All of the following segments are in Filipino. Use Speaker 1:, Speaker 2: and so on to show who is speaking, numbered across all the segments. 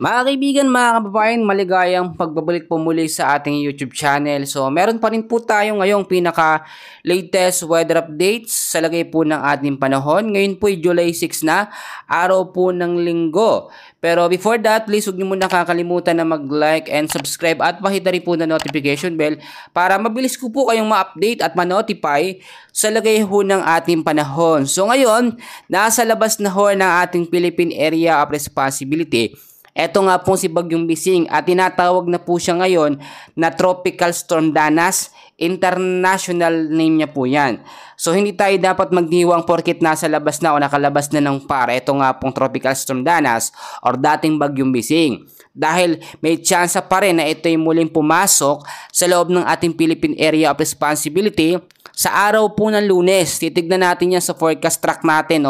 Speaker 1: Mga kaibigan, mga kababayan, maligayang pagbabalik po muli sa ating YouTube channel. So, meron pa rin po tayo ngayong pinaka-latest weather updates sa lagay po ng ating panahon. Ngayon po ay July 6 na, araw po ng linggo. Pero before that, please huwag niyo muna kakalimutan na mag-like and subscribe at pakita rin po na notification bell para mabilis ko po kayong ma-update at ma-notify sa lagay ho ng ating panahon. So, ngayon, nasa labas na ho ng ating Philippine Area of Responsibility. Ito nga po si Bagyong Bising at tinatawag na po siya ngayon na Tropical Storm Danas. International name niya po yan. So hindi tayo dapat magdiwang porkit nasa labas na o nakalabas na ng par. Ito nga pong Tropical Storm Danas or dating Bagyong Bising. Dahil may tsansa pa rin na ito ay muling pumasok sa loob ng ating Philippine Area of Responsibility sa araw po ng Lunes. Titignan natin yan sa forecast track natin,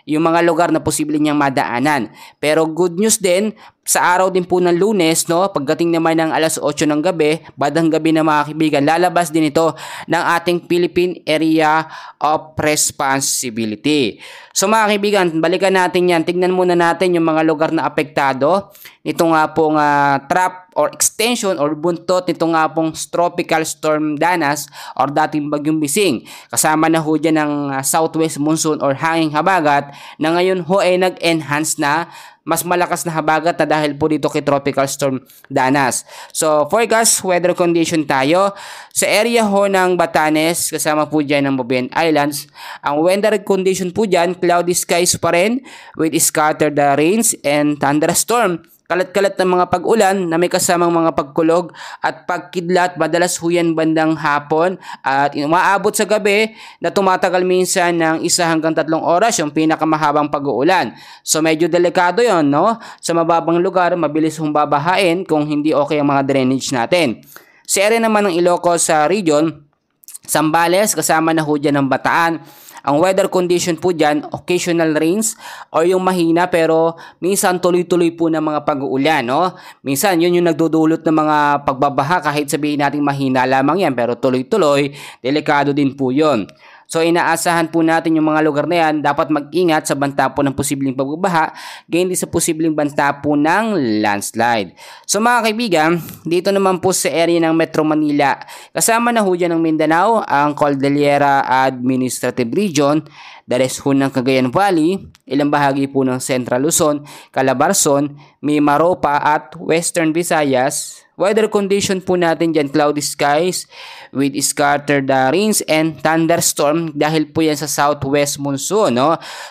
Speaker 1: yung mga lugar na posible niyang madaanan. Pero good news din, sa araw din po ng Lunes, pagdating naman ng alas 8 ng gabi, badang gabi na mga kaibigan, lalabas din ito ng ating Philippine Area of Responsibility. So mga kaibigan, balikan natin yan. Tignan muna natin yung mga lugar na apektado. Ito nga pong trap or extension or buntot nito nga pong Tropical Storm Danas or dating Bagyong Bising. Kasama na ho dyan ng southwest monsoon or hanging habagat na ngayon ho ay nag-enhance na. Mas malakas na habagat na dahil po dito kay Tropical Storm Danas. So, forecast weather condition tayo. Sa area ho ng Batanes, kasama po dyan ng Mobian Islands, ang weather condition po dyan, cloudy skies pa rin with scattered rains and thunderstorm. Kalat-kalat ng mga pag-ulan na may kasamang mga pagkulog at pagkidlat, madalas huyan bandang hapon at umaabot sa gabi na tumatagal minsan ng 1 hanggang 3 oras yung pinakamahabang pag-uulan. So medyo delikado yon, sa mababang lugar, mabilis hong babahain kung hindi okay ang mga drainage natin. Sa area naman ng Ilocos sa region, Zambales, kasama na ho dyan ng Bataan. Ang weather condition po dyan, occasional rains or yung mahina pero minsan tuloy-tuloy po ng mga pag-uulan. Minsan yun yung nagdudulot ng mga pagbabaha kahit sabihin natin mahina lamang yan pero tuloy-tuloy, delikado din po yun. So inaasahan po natin yung mga lugar na yan, dapat mag-ingat sa banta po ng posibleng pagbabaha, gayon din sa posibleng banta po ng landslide. So mga kaibigan, dito naman po sa area ng Metro Manila, kasama na ho dyan ng Mindanao, ang Cordillera Administrative Region, the rest ho ng Cagayan Valley, ilang bahagi po ng Central Luzon, Calabarzon, Mimaropa at Western Visayas. Weather condition po natin dyan, cloudy skies with scattered rains and thunderstorm dahil po yan sa southwest monsoon.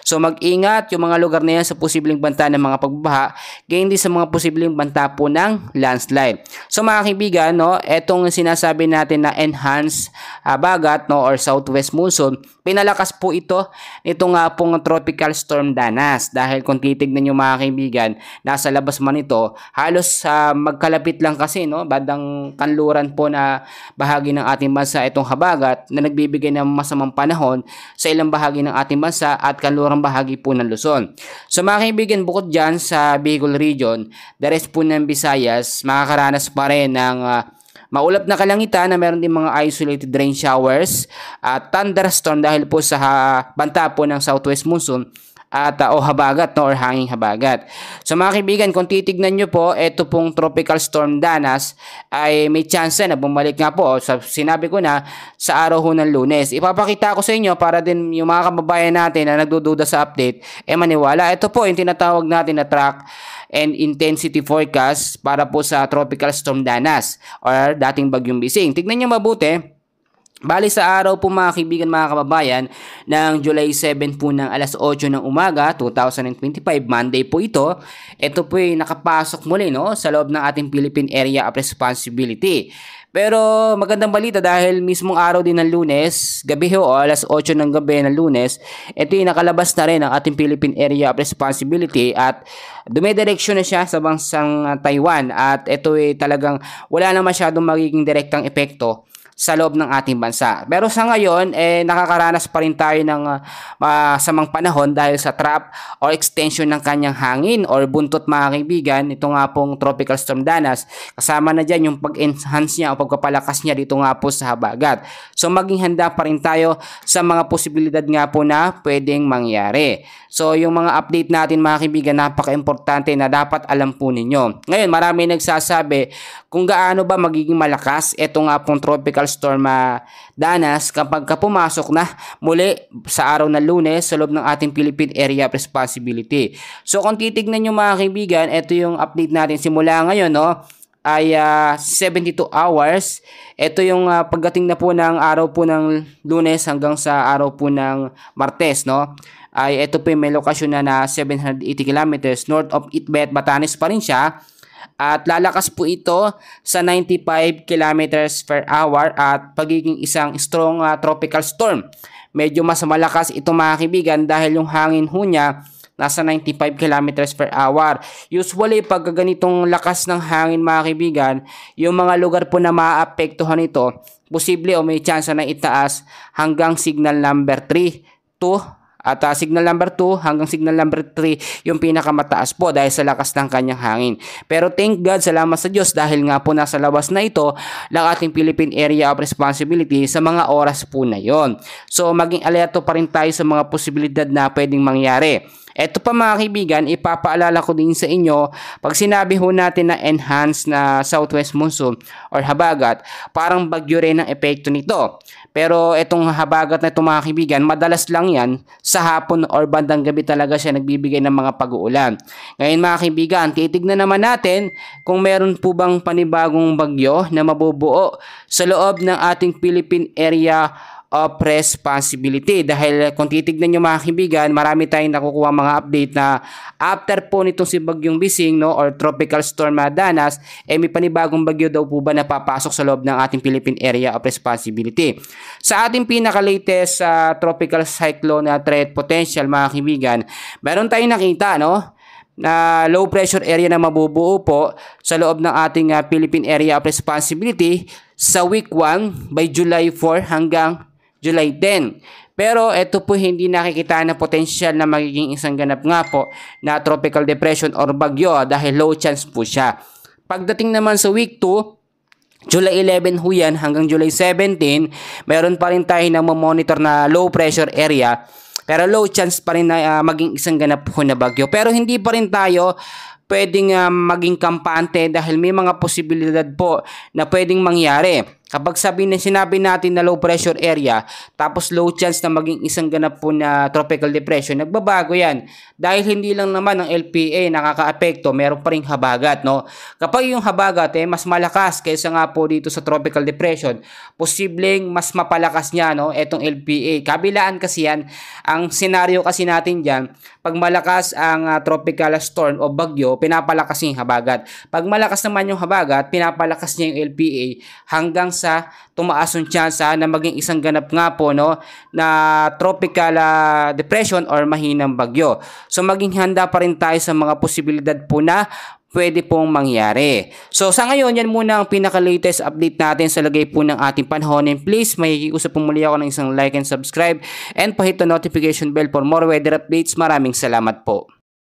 Speaker 1: So mag-ingat yung mga lugar na yan sa posibleng banta ng mga pagbabaha, gayon din sa mga posibleng banta po ng landslide. So mga kaibigan, etong sinasabi natin na enhanced habagat or southwest monsoon, pinalakas po ito nito nga pong Tropical Storm Danas dahil kung titignan nyo mga kaibigan, nasa labas man ito, halos magkalapit lang kasi bandang kanluran po na bahagi ng ating bansa itong habagat na nagbibigay ng masamang panahon sa ilang bahagi ng ating bansa at kanlurang bahagi po ng Luzon. So mga kaibigan, bukod dyan sa Bicol region, the rest po ng Visayas, makakaranas pa rin ng maulap na kalangitan na meron din mga isolated rain showers at thunderstorm dahil po sa banta po ng southwest monsoon at habagat or hanging habagat. So mga kaibigan, kung titignan nyo po, ito pong Tropical Storm Danas ay may chance na bumalik nga po. Sinabi ko na sa araw ho ng Lunes. Ipapakita ko sa inyo para din yung mga kababayan natin na nagdududa sa update, maniwala. Ito po yung tinatawag natin na track and intensity forecast para po sa Tropical Storm Danas or dating Bagyong Bising. Tignan nyo mabuti. Bali sa araw po mga kaibigan, mga kababayan, ng July 7 po ng alas 8 ng umaga, 2025, Monday po ito. Ito po ay nakapasok muli sa loob ng ating Philippine Area of Responsibility. Pero magandang balita dahil mismong araw din ng Lunes, gabi o alas 8 ng gabi ng Lunes, ito ay nakalabas na rin ang ating Philippine Area of Responsibility at dumidireksyon na siya sa bansang Taiwan at ito ay talagang wala na masyadong magiging direktang epekto sa loob ng ating bansa. Pero sa ngayon, nakakaranas pa rin tayo ng masamang panahon dahil sa trap or extension ng kanyang hangin or buntot mga kaibigan. Ito nga pong Tropical Storm Danas. Kasama na dyan yung pag-enhance niya o pagpapalakas niya dito nga po sa habagat. So maging handa pa rin tayo sa mga posibilidad nga po na pwedeng mangyari. So yung mga update natin mga kaibigan, napaka-importante na dapat alam po ninyo. Ngayon, marami nagsasabi kung gaano ba magiging malakas ito nga pong Tropical Storm Danas kapag pumasok na muli sa araw ng Lunes sa loob ng ating Philippine Area of Responsibility. So kung titignan nyo mga kaibigan, ito yung update natin simula ngayon, no? Ay 72 hours. Ito yung pagdating na po ng araw po ng Lunes hanggang sa araw po ng Martes, no? Ay ito po yung may lokasyon na 780 kilometers north of Itbet, Batanes pa rin siya. At lalakas po ito sa 95 kilometers per hour at pagiging isang strong tropical storm. Medyo mas malakas ito mga kaibigan dahil yung hangin ho niya nasa 95 kilometers per hour. Usually pag ganitong lakas ng hangin mga kaibigan, yung mga lugar po na maapektuhan ito, posible o may chance na itaas hanggang signal number 3 to at signal number 2 hanggang signal number 3 yung pinakamataas po dahil sa lakas ng kanyang hangin. Pero thank God, salamat sa Diyos dahil nga po nasa labas na ito ng ating Philippine Area of Responsibility sa mga oras po na yon. So maging alerto pa rin tayo sa mga posibilidad na pwedeng mangyari. Ito pa mga kaibigan, ipapaalala ko din sa inyo, pag sinabi ho natin na enhanced na southwest monsoon or habagat, parang bagyo rin ang epekto nito. Pero itong habagat na ito mga kaibigan, madalas lang yan sa hapon or bandang gabi talaga siya nagbibigay ng mga pag-uulan. Ngayon mga kaibigan, titignan naman natin kung meron po bang panibagong bagyo na mabubuo sa loob ng ating Philippine Area of Responsibility. Dahil kung titignan nyo mga kaibigan, marami tayong nakukuha mga update na after po nitong si Bagyong Bising, no, or Tropical Storm Danas, may panibagong bagyo daw po ba na papasok sa loob ng ating Philippine Area of Responsibility. Sa ating pinaka-latest tropical cyclone threat potential mga kaibigan, meron tayong nakita, no, na low pressure area na mabubuo po sa loob ng ating Philippine Area of Responsibility sa week 1 by July 4 hanggang July 10. Pero ito po hindi nakikita na potential na magiging isang ganap nga po na tropical depression or bagyo dahil low chance po siya. Pagdating naman sa week 2, July 11 ho yan hanggang July 17, meron pa rin tayo na monitor na low pressure area. Pero low chance pa rin na maging isang ganap po na bagyo. Pero hindi pa rin tayo pwedeng maging kampante dahil may mga posibilidad po na pwedeng mangyari. Kapag sinabi natin na low pressure area, tapos low chance na maging isang ganap po na tropical depression, nagbabago yan. Dahil hindi lang naman ang LPA nakaka-apekto, meron pa ring habagat, no? Kapag yung habagat mas malakas kaysa nga po dito sa tropical depression, posibleng mas mapalakas niya, no, etong LPA. Kabilaan kasi yan, ang senaryo kasi natin dyan, pag malakas ang tropical storm o bagyo, pinapalakas niya yung habagat. Pag malakas naman yung habagat, pinapalakas niya yung LPA hanggang sa tumaas yung chance na maging isang ganap nga po, no, na tropical depression or mahinang bagyo. So maging handa pa rin tayo sa mga posibilidad po na pwede pong mangyari. So sa ngayon, yan muna ang pinaka-latest update natin sa lagay po ng ating panahon. And please, makikiusap po muli ako ng isang like and subscribe and pahit the notification bell for more weather updates. Maraming salamat po.